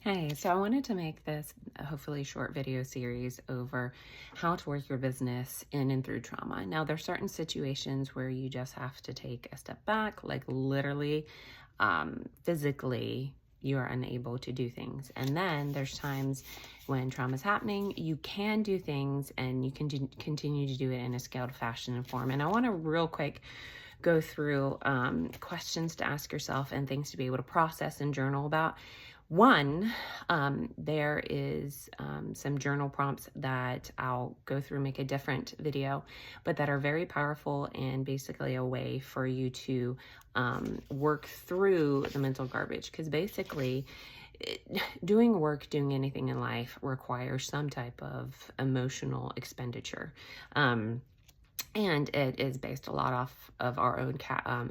Hey, so I wanted to make this hopefully short video series over how to work your business in and through trauma. Now, there's certain situations where you just have to take a step back, like literally, physically, you are unable to do things. And then there's times when trauma is happening, you can do things and you can continue to do it in a scaled fashion and form. And I want to real quick go through questions to ask yourself and things to be able to process and journal about. One, there is some journal prompts that I'll go through, make a different video, but that are very powerful and basically a way for you to work through the mental garbage. Because basically, doing work, doing anything in life requires some type of emotional expenditure. And it is based a lot off of our own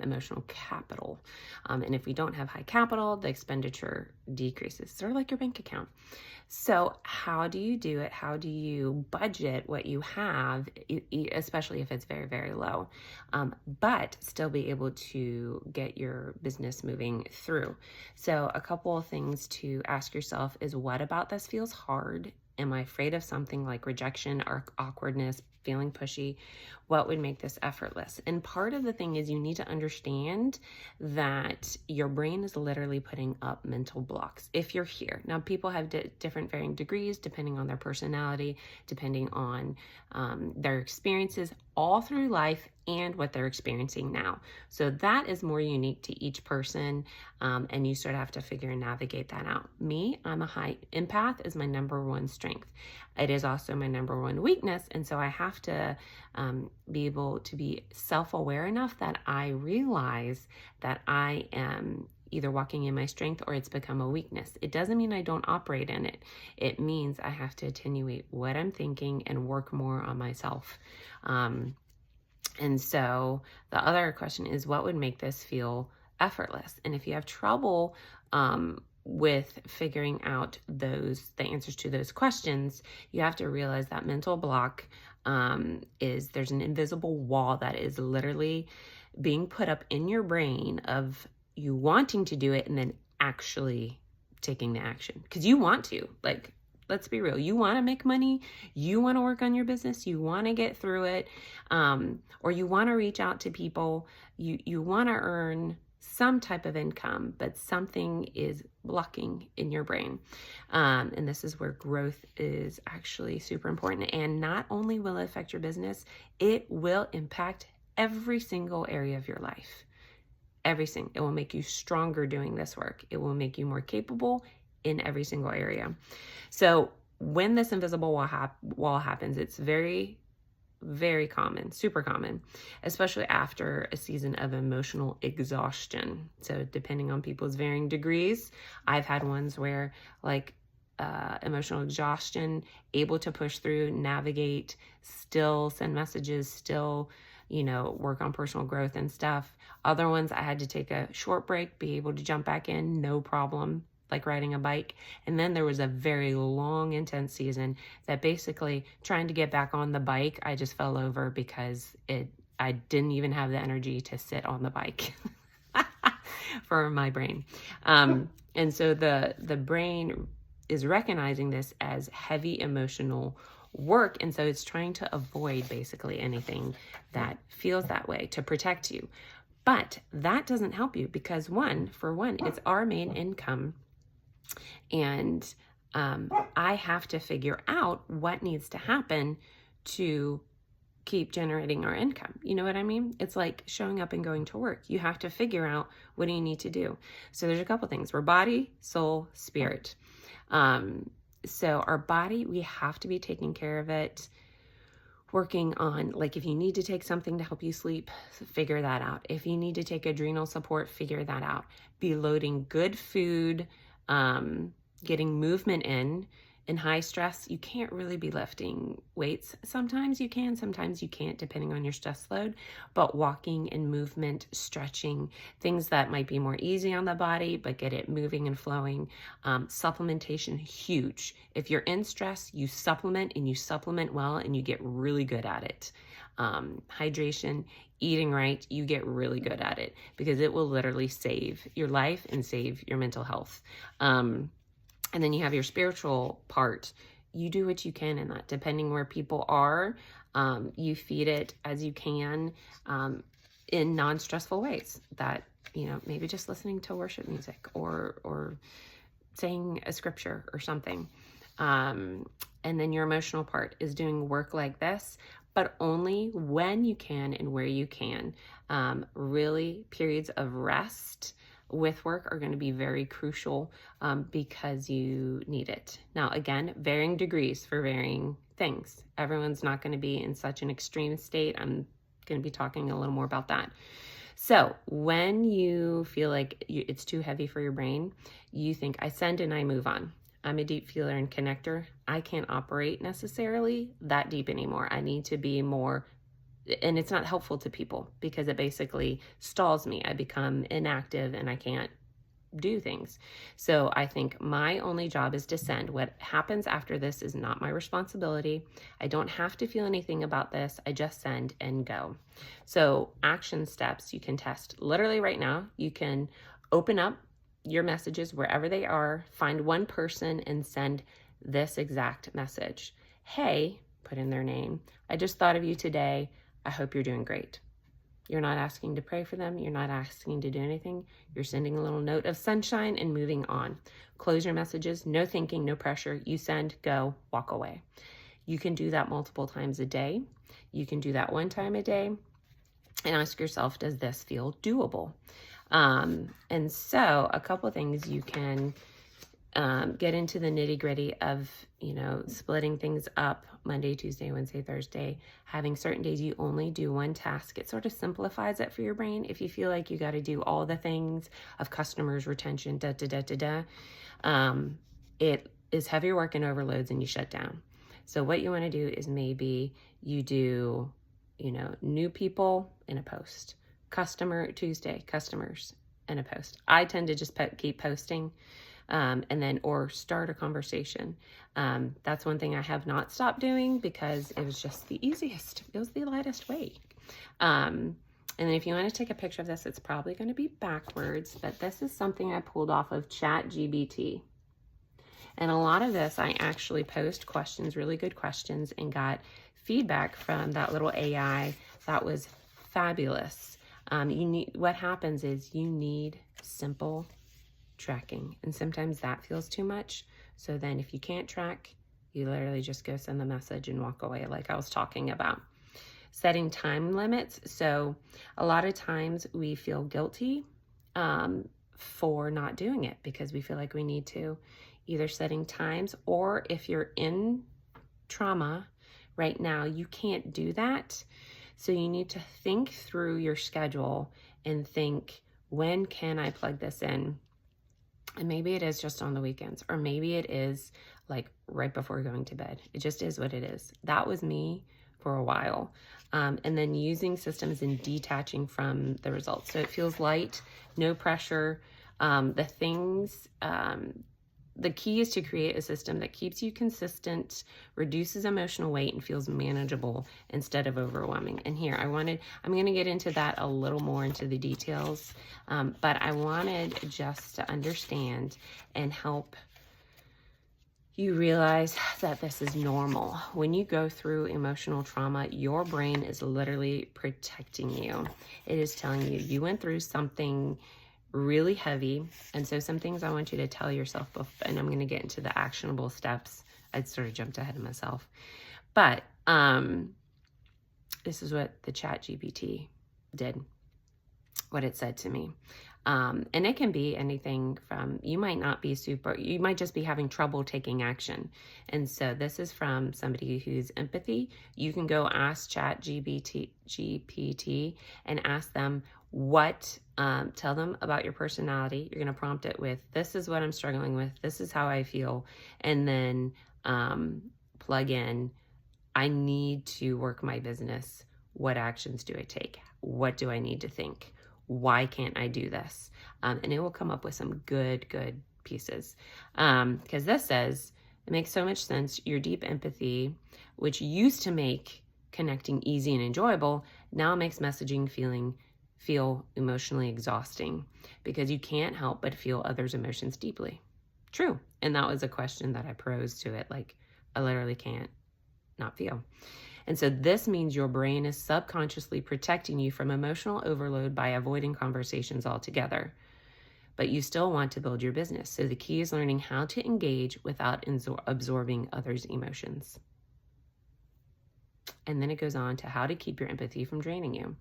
emotional capital. And if we don't have high capital, the expenditure decreases, sort of like your bank account. So how do you do it? How do you budget what you have, especially if it's very, very low, but still be able to get your business moving through? So a couple of things to ask yourself is, what about this feels hard? Am I afraid of something like rejection or awkwardness, feeling pushy? What would make this effortless? And part of the thing is you need to understand that your brain is literally putting up mental blocks if you're here. Now, people have different varying degrees depending on their personality, depending on their experiences all through life and what they're experiencing now. So that is more unique to each person, and you sort of have to figure and navigate that out. Me, I'm a high empath, is my number one strength. It is also my number one weakness, and so I have to be able to be self-aware enough that I realize that I am either walking in my strength or it's become a weakness. It doesn't mean I don't operate in it. It means I have to attenuate what I'm thinking and work more on myself. And so the other question is, what would make this feel effortless? And if you have trouble with figuring out the answers to those questions, you have to realize that mental block is there's an invisible wall that is literally being put up in your brain of you wanting to do it and then actually taking the action because you want to. Like, let's be real. You want to make money. You want to work on your business. You want to get through it. Or you want to reach out to people. You want to earn some type of income, but something is blocking in your brain. And this is where growth is actually super important. And not only will it affect your business, it will impact every single area of your life. Everything. It will make you stronger doing this work. It will make you more capable in every single area. So when this invisible wall happens, it's very, very common, super common, especially after a season of emotional exhaustion. So depending on people's varying degrees, I've had ones where emotional exhaustion, able to push through, navigate, still send messages, still work on personal growth and stuff. Other ones, I had to take a short break, be able to jump back in, no problem, like riding a bike. And then there was a very long, intense season that basically trying to get back on the bike, I just fell over because I didn't even have the energy to sit on the bike for my brain. And so the brain is recognizing this as heavy emotional work. And so it's trying to avoid basically anything that feels that way to protect you. But that doesn't help you because for one, it's our main income. And I have to figure out what needs to happen to keep generating our income. You know what I mean? It's like showing up and going to work. You have to figure out, what do you need to do? So there's a couple things. We're body, soul, spirit. So our body, we have to be taking care of it, working on, like, if you need to take something to help you sleep, figure that out. If you need to take adrenal support, figure that out. Be loading good food, getting movement in high stress. You can't really be lifting weights. Sometimes you can, sometimes you can't, depending on your stress load. But walking and movement, stretching, things that might be more easy on the body, but get it moving and flowing. Supplementation, huge. If you're in stress, you supplement, and you supplement well, and you get really good at it. Hydration, eating right, you get really good at it because it will literally save your life and save your mental health. And then you have your spiritual part. You do what you can in that, depending where people are. You feed it as you can, in non-stressful ways that, maybe just listening to worship music or saying a scripture or something. And then your emotional part is doing work like this, but only when you can and where you can. Really, periods of rest with work are going to be very crucial, because you need it. Now, again, varying degrees for varying things. Everyone's not going to be in such an extreme state. I'm going to be talking a little more about that. So when you feel like it's too heavy for your brain, you think, I send and I move on. I'm a deep feeler and connector. I can't operate necessarily that deep anymore. I need to be more, and it's not helpful to people because it basically stalls me. I become inactive and I can't do things. So I think my only job is to send. What happens after this is not my responsibility. I don't have to feel anything about this. I just send and go. So action steps you can test literally right now. You can open up your messages wherever they are, find one person and send this exact message. Hey, put in their name. I just thought of you today. I hope you're doing great. You're not asking to pray for them. You're not asking to do anything. You're sending a little note of sunshine and moving on. Close your messages. No thinking, no pressure. You send, go, walk away. You can do that multiple times a day. You can do that one time a day and ask yourself, does this feel doable? And so a couple things you can get into the nitty gritty of, splitting things up Monday, Tuesday, Wednesday, Thursday, having certain days you only do one task. It sort of simplifies it for your brain. If you feel like you got to do all the things of customers, retention, it is heavier work and overloads and you shut down. So what you want to do is maybe you do, new people in a post, customer Tuesday, customers in a post. I tend to just keep posting. And then, or start a conversation. That's one thing I have not stopped doing because it was just the easiest. It was the lightest way. And then if you want to take a picture of this, it's probably going to be backwards, but this is something I pulled off of ChatGPT. And a lot of this, I actually post questions, really good questions, and got feedback from that little AI that was fabulous. What happens is you need simple tracking, and sometimes that feels too much. So then if you can't track, you literally just go send the message and walk away, like I was talking about. Setting time limits. So a lot of times we feel guilty for not doing it because we feel like we need to. Either setting times, or if you're in trauma right now, you can't do that. So you need to think through your schedule and think, when can I plug this in? And maybe it is just on the weekends, or maybe it is like right before going to bed. It just is what it is. That was me for a while. And then using systems and detaching from the results. So it feels light, no pressure. The key is to create a system that keeps you consistent, reduces emotional weight, and feels manageable instead of overwhelming. And here, I'm going to get into that a little more into the details, but I wanted just to understand and help you realize that this is normal. When you go through emotional trauma, your brain is literally protecting you. It is telling you, you went through something really heavy. And so some things I want you to tell yourself, and I'm going to get into the actionable steps. I'd sort of jumped ahead of myself. But this is what the ChatGPT did, what it said to me. And it can be anything from, you might just be having trouble taking action. And so this is from somebody who's empathy. You can go ask ChatGPT and ask them tell them about your personality. You're going to prompt it with, this is what I'm struggling with. This is how I feel. And then plug in, I need to work my business. What actions do I take? What do I need to think? Why can't I do this? And it will come up with some good pieces. Because this says, it makes so much sense. Your deep empathy, which used to make connecting easy and enjoyable, now makes messaging feel emotionally exhausting because you can't help but feel others' emotions deeply. True. And that was a question that I posed to it. Like, I literally can't not feel. And so this means your brain is subconsciously protecting you from emotional overload by avoiding conversations altogether. But you still want to build your business. So the key is learning how to engage without absorbing others' emotions. And then it goes on to how to keep your empathy from draining you.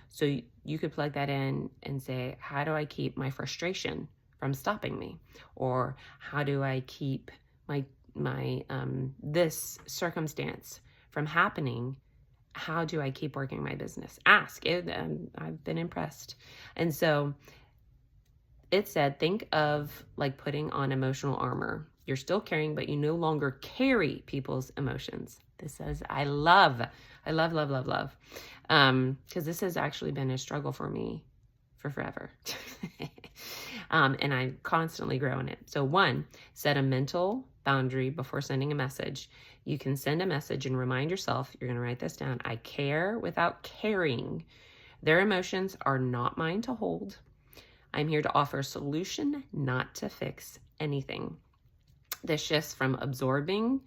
So you could plug that in and say, how do I keep my frustration from stopping me? Or how do I keep my this circumstance from happening? How do I keep working my business? Ask it. I've been impressed. And so it said, think of like putting on emotional armor. You're still carrying, but you no longer carry people's emotions. This says, I love. Because this has actually been a struggle for me for forever. And I constantly grow in it. So 1, set a mental boundary before sending a message. You can send a message and remind yourself, you're going to write this down, I care without caring. Their emotions are not mine to hold. I'm here to offer a solution, not to fix anything. This shifts from absorbing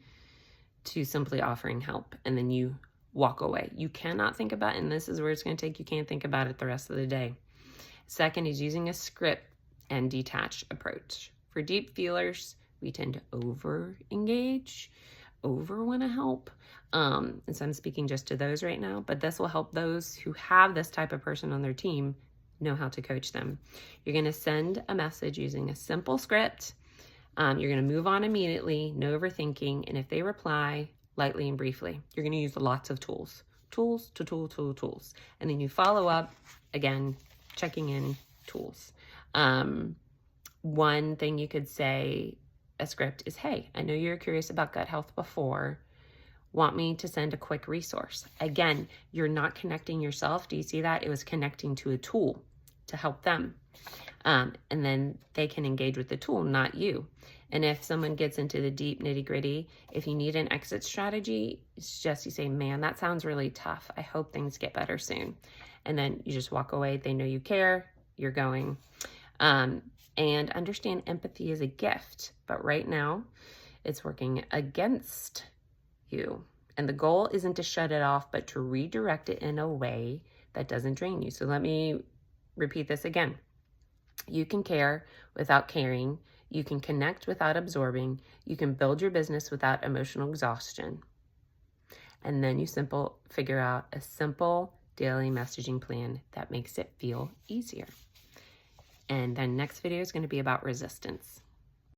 to simply offering help, and then you walk away. You cannot think about it, and this is where it's going to take. You can't think about it the rest of the day. 2nd is using a script and detached approach. For deep feelers, we tend to over-engage, over want to help. And so I'm speaking just to those right now, but this will help those who have this type of person on their team know how to coach them. You're going to send a message using a simple script. You're going to move on immediately, no overthinking. And if they reply, lightly and briefly, you're going to use lots of tools. Tools. And then you follow up, again, checking in, tools. One thing you could say, a script is, hey, I know you're curious about gut health before. Want me to send a quick resource? Again, you're not connecting yourself. Do you see that? It was connecting to a tool to help them. And then they can engage with the tool, not you. And if someone gets into the deep nitty gritty, if you need an exit strategy, it's just you say, man, that sounds really tough. I hope things get better soon. And then you just walk away. They know you care. You're going. And understand empathy is a gift. But right now, it's working against you. And the goal isn't to shut it off, but to redirect it in a way that doesn't drain you. So let me repeat this again. You can care without caring. You can connect without absorbing. You can build your business without emotional exhaustion. And then you figure out a simple daily messaging plan that makes it feel easier. And then next video is going to be about resistance.